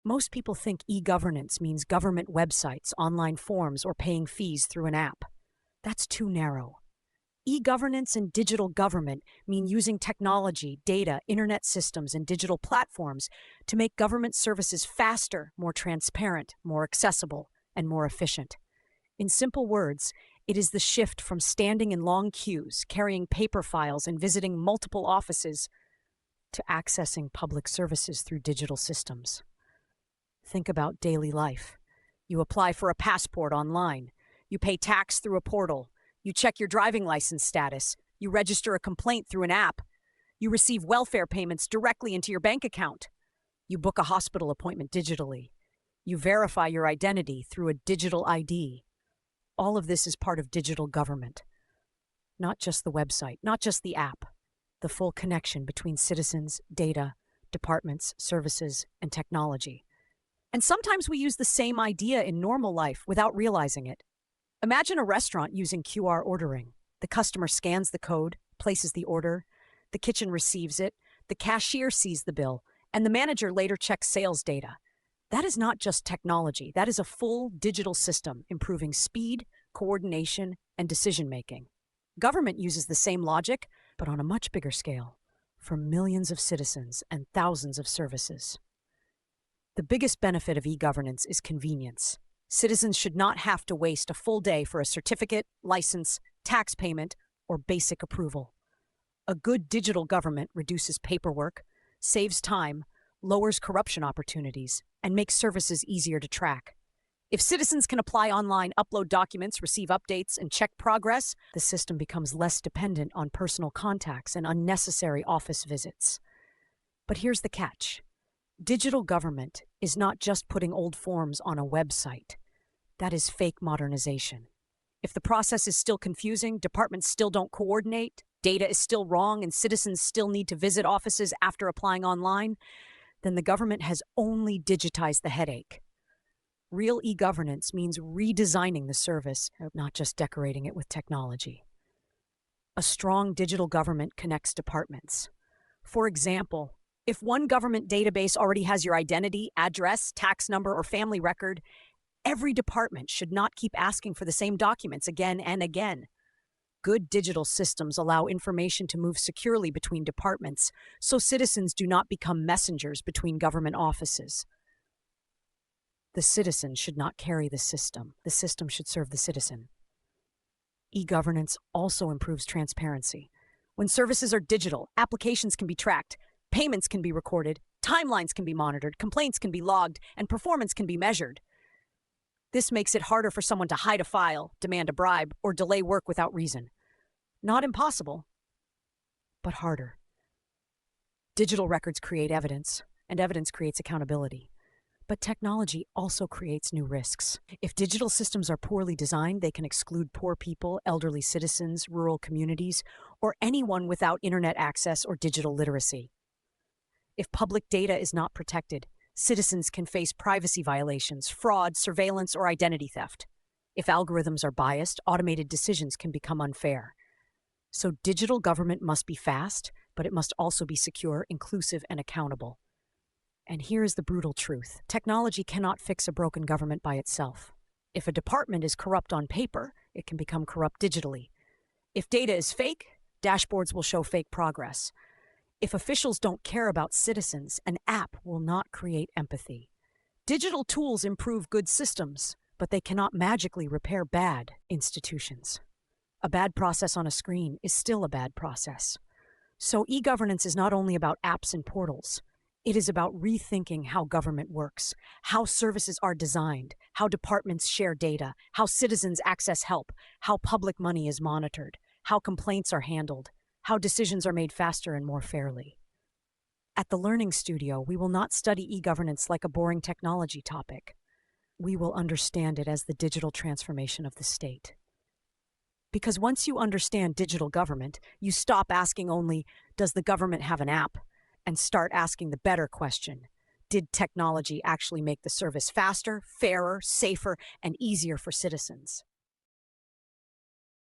Most people think e-governance means government websites, online forms, or paying fees through an app. That's too narrow. E-governance and digital government mean using technology, data, internet systems, and digital platforms to make government services faster, more transparent, more accessible, and more efficient. In simple words, it is the shift from standing in long queues, carrying paper files, and visiting multiple offices to accessing public services through digital systems. Think about daily life. You apply for a passport online. You pay tax through a portal. You check your driving license status. You register a complaint through an app. You receive welfare payments directly into your bank account. You book a hospital appointment digitally. You verify your identity through a digital ID. All of this is part of digital government. Not just the website, not just the app. The full connection between citizens, data, departments, services, and technology. And sometimes we use the same idea in normal life without realizing it. Imagine a restaurant using QR ordering. The customer scans the code, places the order, the kitchen receives it, the cashier sees the bill, and the manager later checks sales data. That is not just technology. That is a full digital system, improving speed, coordination, and decision-making. Government uses the same logic, but on a much bigger scale, for millions of citizens and thousands of services. The biggest benefit of e-governance is convenience. Citizens should not have to waste a full day for a certificate, license, tax payment, or basic approval. A good digital government reduces paperwork, saves time, lowers corruption opportunities, and makes services easier to track. If citizens can apply online, upload documents, receive updates, and check progress, the system becomes less dependent on personal contacts and unnecessary office visits. But here's the catch. Digital government is not just putting old forms on a website. That is fake modernization. If the process is still confusing, departments still don't coordinate, data is still wrong, and citizens still need to visit offices after applying online, then the government has only digitized the headache. Real e-governance means redesigning the service, not just decorating it with technology. A strong digital government connects departments. For example, if one government database already has your identity, address, tax number, or family record, every department should not keep asking for the same documents again and again. Good digital systems allow information to move securely between departments, so citizens do not become messengers between government offices. The citizen should not carry the system. The system should serve the citizen. E-governance also improves transparency. When services are digital, applications can be tracked, payments can be recorded, timelines can be monitored, complaints can be logged, and performance can be measured. This makes it harder for someone to hide a file, demand a bribe, or delay work without reason. Not impossible, but harder. Digital records create evidence, and evidence creates accountability. But technology also creates new risks. If digital systems are poorly designed, they can exclude poor people, elderly citizens, rural communities, or anyone without internet access or digital literacy. If public data is not protected, citizens can face privacy violations, fraud, surveillance, or identity theft. If algorithms are biased, automated decisions can become unfair. So digital government must be fast, but it must also be secure, inclusive, and accountable. And here is the brutal truth. Technology cannot fix a broken government by itself. If a department is corrupt on paper, it can become corrupt digitally. If data is fake, dashboards will show fake progress. If officials don't care about citizens, an app will not create empathy. Digital tools improve good systems, but they cannot magically repair bad institutions. A bad process on a screen is still a bad process. So e-governance is not only about apps and portals. It is about rethinking how government works, how services are designed, how departments share data, how citizens access help, how public money is monitored, how complaints are handled, how decisions are made faster and more fairly. At the Learning Studio, we will not study e-governance like a boring technology topic. We will understand it as the digital transformation of the state. Because once you understand digital government, you stop asking only, does the government have an app? And start asking the better question, did technology actually make the service faster, fairer, safer, and easier for citizens?